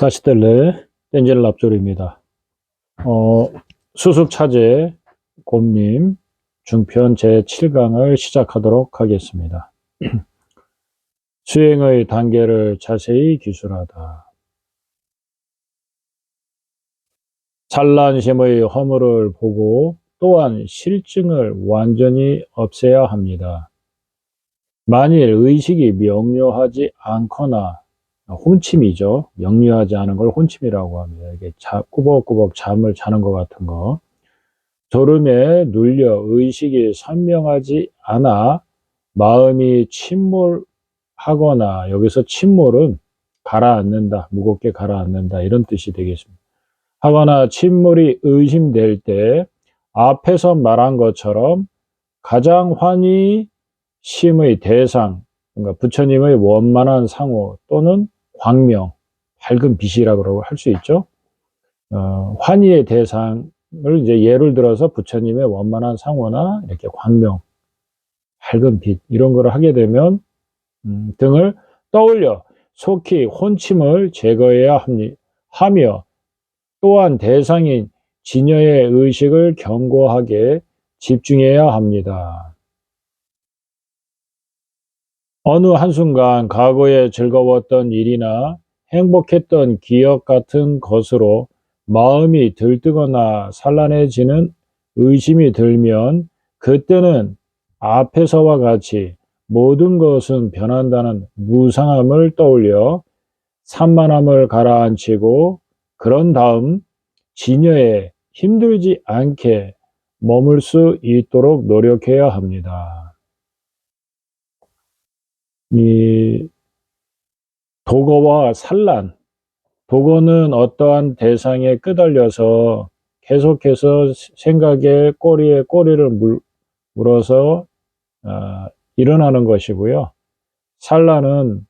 다시텔레 땡젤 납조리입니다. 수습차제 곰님 중편 제7강을 시작하도록 하겠습니다. 수행의 단계를 자세히 기술하다. 찬란심의 허물을 보고 또한 실증을 완전히 없애야 합니다. 만일 의식이 명료하지 않거나 혼침이죠. 명료하지 않은 걸 혼침이라고 합니다. 이게 꾸벅꾸벅 잠을 자는 것 같은 거. 졸음에 눌려 의식이 선명하지 않아 마음이 침몰하거나, 여기서 침몰은 가라앉는다, 무겁게 가라앉는다 이런 뜻이 되겠습니다. 하거나 침몰이 의심될 때 앞에서 말한 것처럼 가장 환희 심의 대상, 그러니까 부처님의 원만한 상호 또는 광명, 밝은 빛이라고 할 수 있죠. 환희의 대상을 이제 예를 들어서 부처님의 원만한 상호나 이렇게 광명, 밝은 빛 이런 거를 하게 되면 등을 떠올려 속히 혼침을 제거해야 하며 또한 대상인 진여의 의식을 견고하게 집중해야 합니다. 어느 한순간 과거에 즐거웠던 일이나 행복했던 기억 같은 것으로 마음이 들뜨거나 산란해지는 의심이 들면 그때는 앞에서와 같이 모든 것은 변한다는 무상함을 떠올려 산만함을 가라앉히고 그런 다음 진여에 힘들지 않게 머물 수 있도록 노력해야 합니다. 이 도거와 산란, 도거는 어떠한 대상에 끄달려서 계속해서 생각에 꼬리에 꼬리를 물어서 일어나는 것이고요. 산란은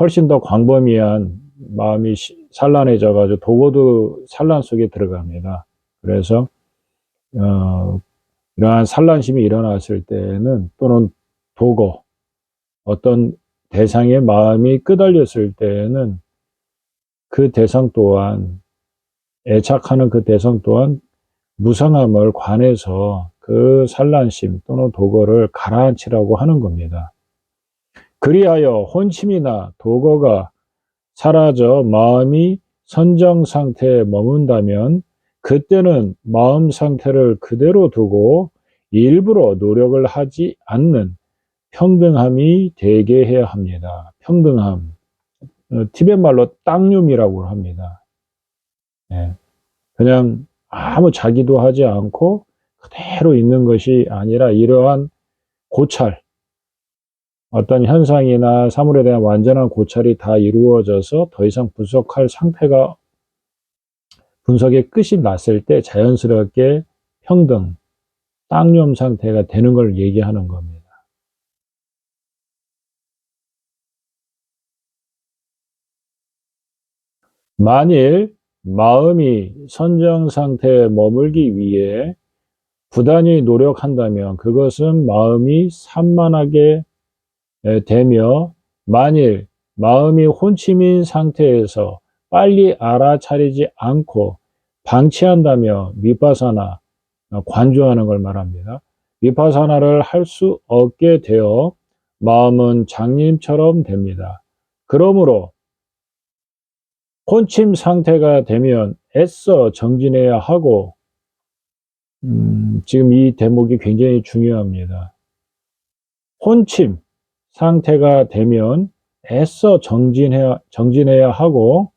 훨씬 더 광범위한 마음이 산란해져 가지고 도거도 산란 속에 들어갑니다. 그래서 이러한 산란심이 일어났을 때는, 또는 도거, 어떤 대상의 마음이 끄달렸을 때에는 그 대상 또한, 애착하는 그 대상 또한 무상함을 관해서 그 산란심 또는 도거를 가라앉히라고 하는 겁니다. 그리하여 혼침이나 도거가 사라져 마음이 선정 상태에 머문다면 그때는 마음 상태를 그대로 두고 일부러 노력을 하지 않는 평등함이 되게 해야 합니다. 평등함. 티벳 말로 땅룸이라고 합니다. 그냥 아무 자기도 하지 않고 그대로 있는 것이 아니라 이러한 고찰, 어떤 현상이나 사물에 대한 완전한 고찰이 다 이루어져서 더 이상 분석할 상태가, 분석의 끝이 났을 때 자연스럽게 평등, 땅염 상태가 되는 걸 얘기하는 겁니다. 만일 마음이 선정 상태에 머물기 위해 부단히 노력한다면 그것은 마음이 산만하게 되며, 만일 마음이 혼침인 상태에서 빨리 알아차리지 않고 방치한다며 비파사나, 관조하는 걸 말합니다. 비파사나를 할 수 없게 되어 마음은 장님처럼 됩니다. 그러므로 혼침 상태가 되면 애써 정진해야 하고, 지금 이 대목이 굉장히 중요합니다. 혼침 상태가 되면 애써 정진해야 하고,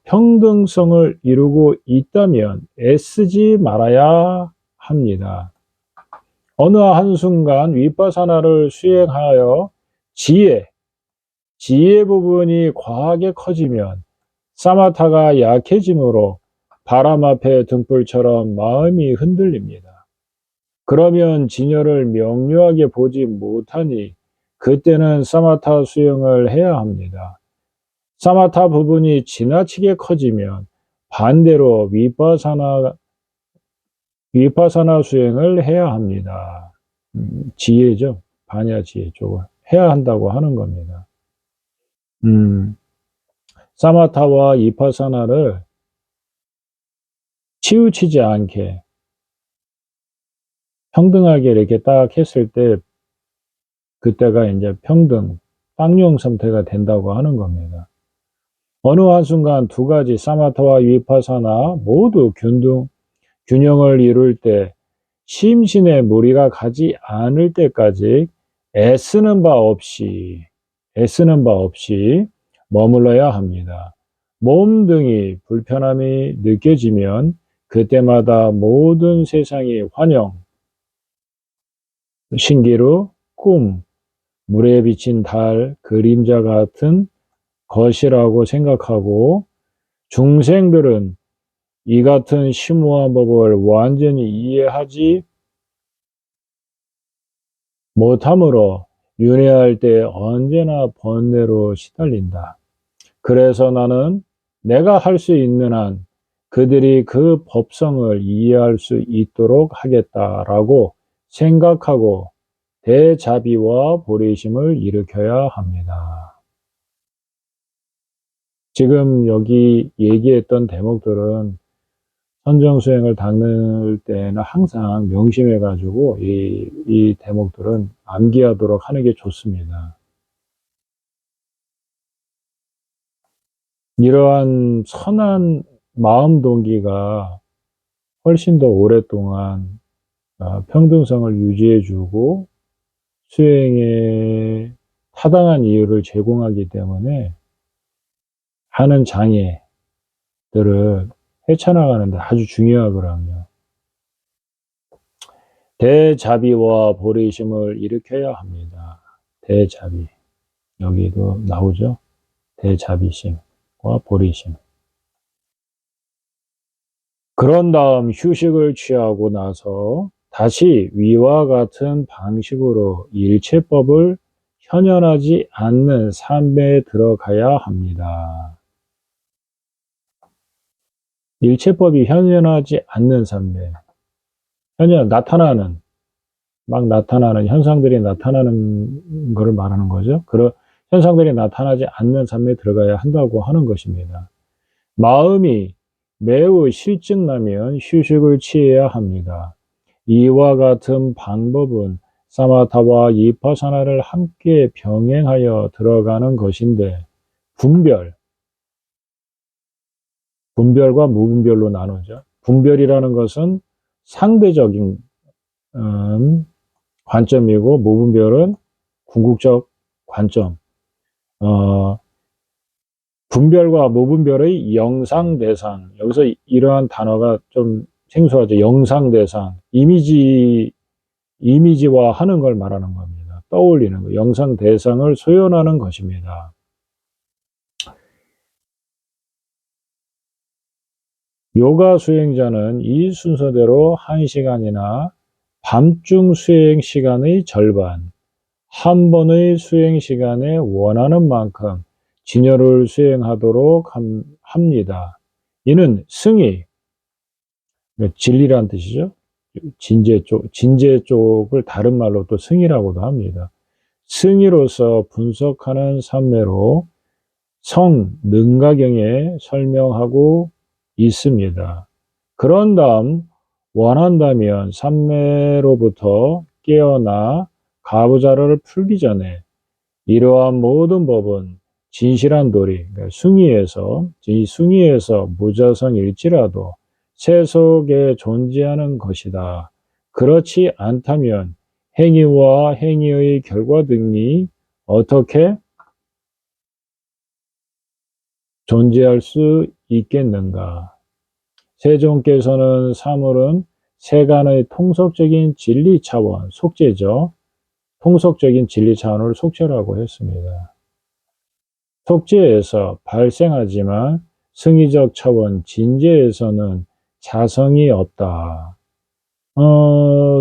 평등성을 이루고 있다면 애쓰지 말아야 합니다. 어느 한순간 위파사나를 수행하여 지혜 부분이 과하게 커지면 사마타가 약해지므로 바람 앞에 등불처럼 마음이 흔들립니다. 그러면 진여를 명료하게 보지 못하니 그때는 사마타 수행을 해야 합니다. 사마타 부분이 지나치게 커지면 반대로 위파사나 수행을 해야 합니다. 지혜죠. 반야 지혜 쪽을 해야 한다고 하는 겁니다. 사마타와 이파사나를 치우치지 않게 평등하게 이렇게 딱 했을 때 그때가 이제 평등, 쌍용 상태가 된다고 하는 겁니다. 어느 한순간 두 가지 사마타와 위파사나 모두 균형을 이룰 때 심신의 무리가 가지 않을 때까지 애쓰는 바 없이 머물러야 합니다. 몸 등이 불편함이 느껴지면 그때마다 모든 세상이 환영, 신기루, 꿈, 물에 비친 달, 그림자 같은 것이라고 생각하고 중생들은 이 같은 심오한 법을 완전히 이해하지 못함으로 윤회할 때 언제나 번뇌로 시달린다. 그래서 나는 내가 할 수 있는 한 그들이 그 법성을 이해할 수 있도록 하겠다라고 생각하고 대자비와 보리심을 일으켜야 합니다. 지금 여기 얘기했던 대목들은 선정수행을 닦을 때는 항상 명심해가지고 이 대목들은 암기하도록 하는 게 좋습니다. 이러한 선한 마음 동기가 훨씬 더 오랫동안 평등성을 유지해주고 수행에 타당한 이유를 제공하기 때문에 하는 장애들을 헤쳐나가는데 아주 중요하거든요. 대자비와 보리심을 일으켜야 합니다. 대자비. 여기도 나오죠. 대자비심과 보리심. 그런 다음 휴식을 취하고 나서 다시 위와 같은 방식으로 일체법을 현현하지 않는 삶에 들어가야 합니다. 일체법이 현현하지 않는 삶에 막 나타나는 현상들이 나타나는 것을 말하는 거죠. 그런 현상들이 나타나지 않는 삶에 들어가야 한다고 하는 것입니다. 마음이 매우 실증나면 휴식을 취해야 합니다. 이와 같은 방법은 사마타와 이파사나를 함께 병행하여 들어가는 것인데 분별과 무분별로 나누죠. 분별이라는 것은 상대적인 관점이고 무분별은 궁극적 관점. 분별과 무분별의 영상대상. 여기서 이러한 단어가 좀 생소하죠. 영상대상. 이미지화 하는 걸 말하는 겁니다. 떠올리는 거. 영상대상을 소연하는 것입니다. 요가 수행자는 이 순서대로 1시간이나 밤중 수행 시간의 절반, 한 번의 수행 시간에 원하는 만큼 진열을 수행하도록 합니다. 이는 승의, 진리란 뜻이죠. 진제 쪽을 다른 말로 또 승의라고도 합니다. 승의로서 분석하는 산매로 성능가경에 설명하고 있습니다. 그런 다음 원한다면 산매로부터 깨어나 가부좌를 풀기 전에 이러한 모든 법은 진실한 도리, 그러니까 숭의에서 무자성일지라도 세속에 존재하는 것이다. 그렇지 않다면 행위와 행위의 결과 등이 어떻게 존재할 수 있겠는가? 세종께서는 사물은 세간의 통속적인 진리 차원, 속죄죠. 통속적인 진리 차원을 속죄라고 했습니다. 속죄에서 발생하지만 승의적 차원, 진제에서는 자성이 없다.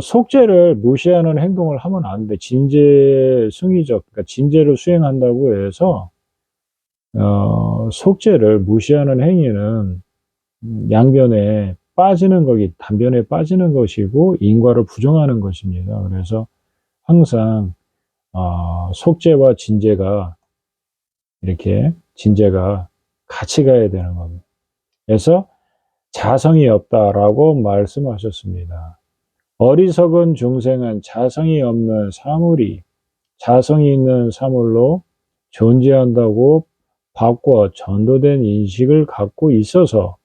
속죄를 무시하는 행동을 하면 안 돼. 그러니까 진제를 수행한다고 해서 속죄를 무시하는 행위는 양변에 단변에 빠지는 것이고 인과를 부정하는 것입니다. 그래서 항상 속죄와 진제가 이렇게 진제가 같이 가야 되는 겁니다. 그래서 자성이 없다라고 말씀하셨습니다. 어리석은 중생은 자성이 없는 사물이 자성이 있는 사물로 존재한다고 바꿔 전도된 인식을 갖고 있어서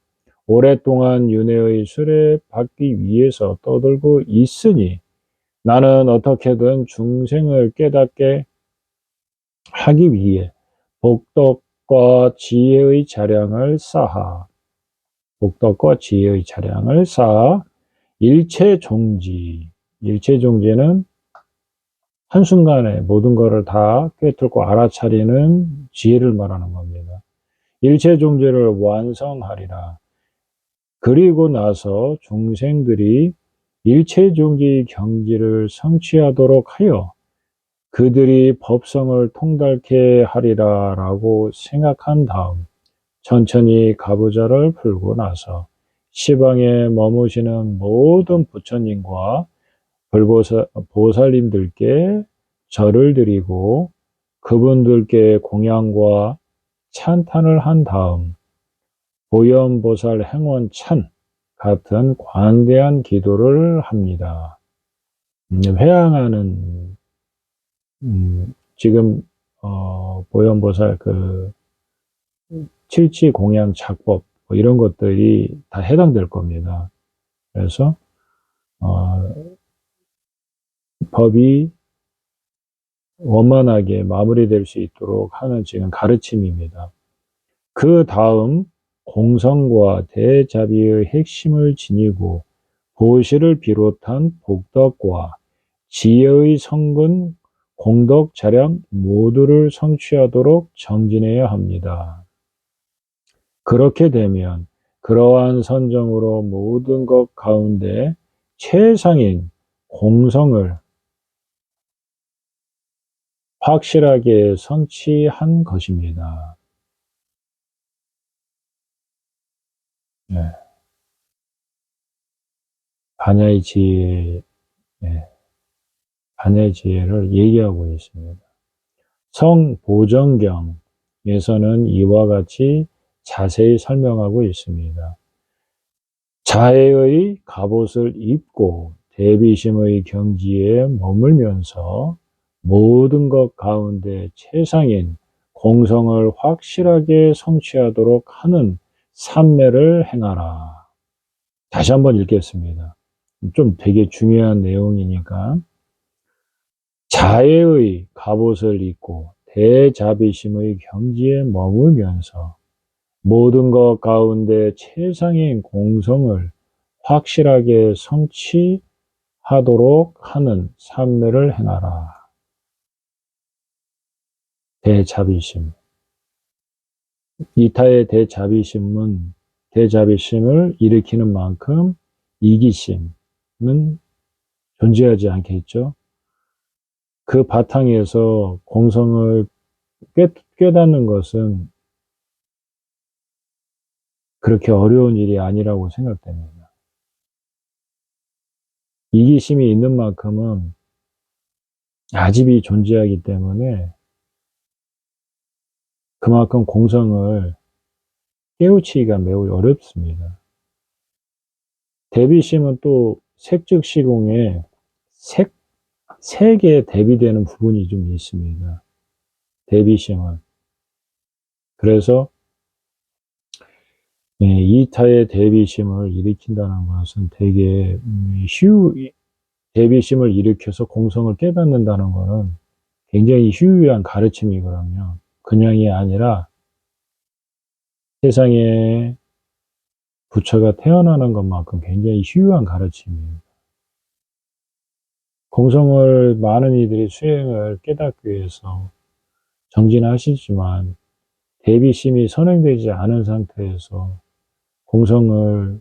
오랫동안 윤회의 수레받기 위해서 떠들고 있으니 나는 어떻게든 중생을 깨닫게 하기 위해 복덕과 지혜의 자량을 쌓아 복덕과 지혜의 자량을 쌓아 일체종지는 한순간에 모든 것을 다 꿰뚫고 알아차리는 지혜를 말하는 겁니다. 일체종지를 완성하리라. 그리고 나서 중생들이 일체종지 경지를 성취하도록 하여 그들이 법성을 통달케 하리라 라고 생각한 다음 천천히 가부좌를 풀고 나서 시방에 머무시는 모든 부처님과 보살님들께 절을 드리고 그분들께 공양과 찬탄을 한 다음 보현보살 행원찬 같은 관대한 기도를 합니다. 회양하는 지금 보현보살 그 칠치 공양 작법 뭐 이런 것들이 다 해당될 겁니다. 그래서 법이 원만하게 마무리될 수 있도록 하는 지금 가르침입니다. 그 다음 공성과 대자비의 핵심을 지니고 보시를 비롯한 복덕과 지혜의 성근, 공덕, 자량 모두를 성취하도록 정진해야 합니다. 그렇게 되면 그러한 선정으로 모든 것 가운데 최상인 공성을 확실하게 성취한 것입니다. 네. 반야의 지혜, 네. 반야의 지혜를 얘기하고 있습니다. 성보정경에서는 이와 같이 자세히 설명하고 있습니다. 자해의 갑옷을 입고 대비심의 경지에 머물면서 모든 것 가운데 최상인 공성을 확실하게 성취하도록 하는 삼매를 행하라. 다시 한번 읽겠습니다. 좀 되게 중요한 내용이니까. 자해의 갑옷을 입고 대자비심의 경지에 머물면서 모든 것 가운데 최상의 공성을 확실하게 성취하도록 하는 삼매를 행하라. 대자비심. 이타의 대자비심을 일으키는 만큼 이기심은 존재하지 않겠죠. 그 바탕에서 공성을 깨닫는 것은 그렇게 어려운 일이 아니라고 생각됩니다. 이기심이 있는 만큼은 아집이 존재하기 때문에 그만큼 공성을 깨우치기가 매우 어렵습니다. 대비심은 또 색즉시공에 색에 대비되는 부분이 좀 있습니다. 대비심은. 그래서 이타의 대비심을 일으킨다는 것은 되게 대비심을 일으켜서 공성을 깨닫는다는 것은 굉장히 희유한 가르침이거든요. 그냥이 아니라 세상에 부처가 태어나는 것만큼 굉장히 희유한 가르침입니다. 공성을 많은 이들이 수행을 깨닫기 위해서 정진하시지만 대비심이 선행되지 않은 상태에서 공성을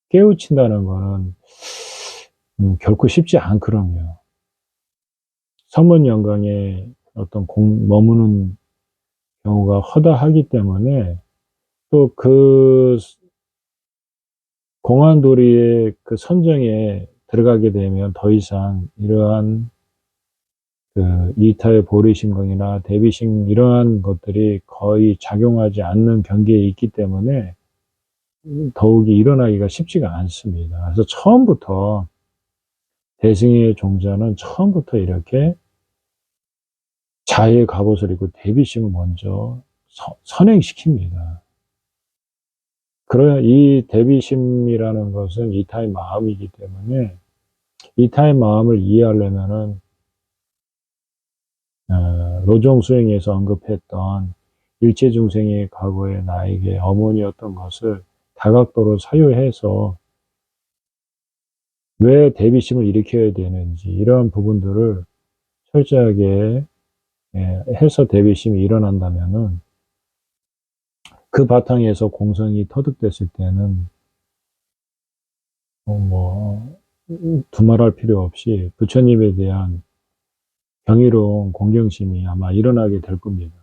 깨우친다는 것은 결코 쉽지 않거든요. 선문영광에 어떤 머무는 경우가 허다하기 때문에 또 그 공안도리의 그 선정에 들어가게 되면 더 이상 이러한 이타의 보리신경이나 대비신 이러한 것들이 거의 작용하지 않는 경계에 있기 때문에 더욱이 일어나기가 쉽지가 않습니다. 그래서 처음부터 대승의 종자는 처음부터 이렇게 자의 갑옷을 입고 대비심을 먼저 선행시킵니다. 그런 이 대비심이라는 것은 이타의 마음이기 때문에 이타의 마음을 이해하려면은 로종수행에서 언급했던 일체중생의 과거에 나에게 어머니였던 것을 다각도로 사유해서 왜 대비심을 일으켜야 되는지 이러한 부분들을 철저하게 해서 대비심이 일어난다면은 그 바탕에서 공성이 터득됐을 때는 두말할 필요 없이 부처님에 대한 경이로운 공경심이 아마 일어나게 될 겁니다.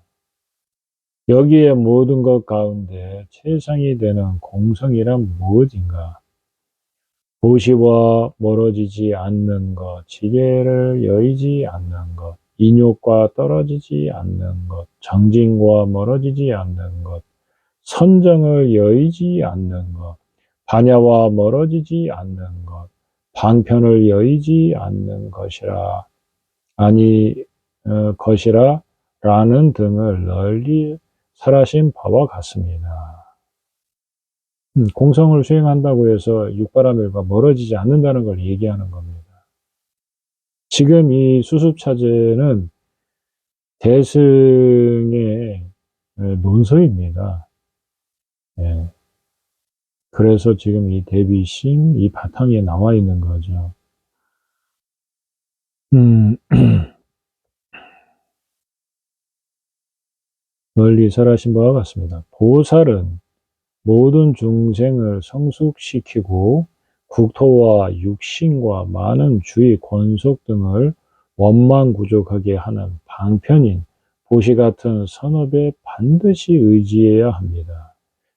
여기에 모든 것 가운데 최상이 되는 공성이란 무엇인가? 보시와 멀어지지 않는 것, 지게를 여의지 않는 것, 인욕과 떨어지지 않는 것, 정진과 멀어지지 않는 것, 선정을 여의지 않는 것, 반야와 멀어지지 않는 것, 방편을 여의지 않는 것이라 것이라 라는 등을 널리 설하신 바와 같습니다. 공성을 수행한다고 해서 육바라밀과 멀어지지 않는다는 걸 얘기하는 겁니다. 지금 이 수습차제는 대승의 논서입니다. 그래서 지금 이 대비심, 이 바탕에 나와 있는 거죠. 널리 설하신 바와 같습니다. 보살은 모든 중생을 성숙시키고 국토와 육신과 많은 주의 권속 등을 원망구족하게 하는 방편인 보시 같은 선업에 반드시 의지해야 합니다.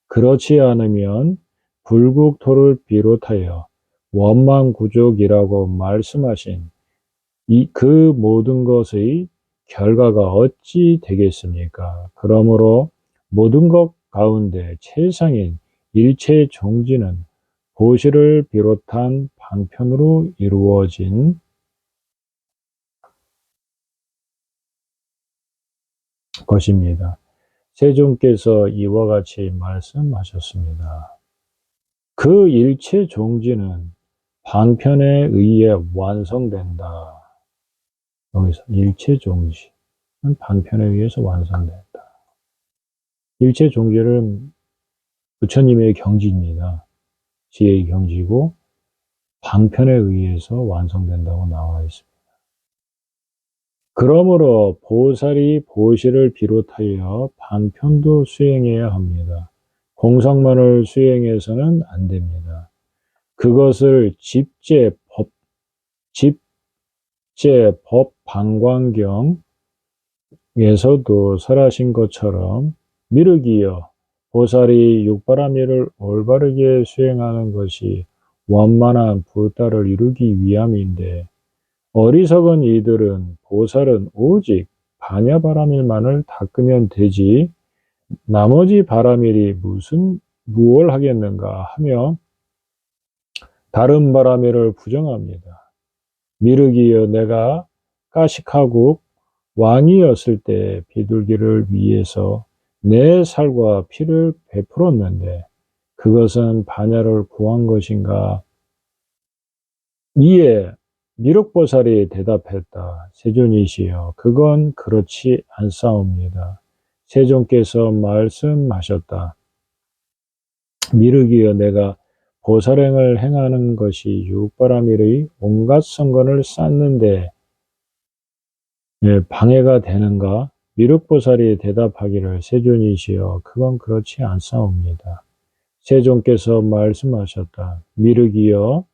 그렇지 않으면 불국토를 비롯하여 원망구족이라고 말씀하신 그 모든 것의 결과가 어찌 되겠습니까? 그러므로 모든 것 가운데 최상인 일체 종지는 보시를 비롯한 방편으로 이루어진 것입니다. 세존께서 이와 같이 말씀하셨습니다. 그 일체 종지는 방편에 의해 완성된다. 여기서 일체 종지는 방편에 의해서 완성된다. 일체 종지는 부처님의 경지입니다. 지혜의 경지고 방편에 의해서 완성된다고 나와 있습니다. 그러므로 보살이 보시를 비롯하여 방편도 수행해야 합니다. 공성만을 수행해서는 안 됩니다. 그것을 집제법방광경에서도 설하신 것처럼 미륵이여 보살이 육바라밀을 올바르게 수행하는 것이 원만한 부따를 이루기 위함인데 어리석은 이들은 보살은 오직 반야바라밀만을 닦으면 되지 나머지 바라밀이 무엇 하겠는가 하며 다른 바라밀을 부정합니다. 미륵이여 내가 까시카국 왕이었을 때 비둘기를 위해서 내 살과 피를 베풀었는데 그것은 반야를 구한 것인가? 이에 미륵보살이 대답했다. 세존이시여 그건 그렇지 않사옵니다. 세존께서 말씀하셨다. 미륵이여 내가 보살행을 행하는 것이 육바라밀의 온갖 선건을 쌓는데 방해가 되는가? 미륵보살이 대답하기를 세존이시여 그건 그렇지 않사옵니다. 세존께서 말씀하셨다. 미륵이여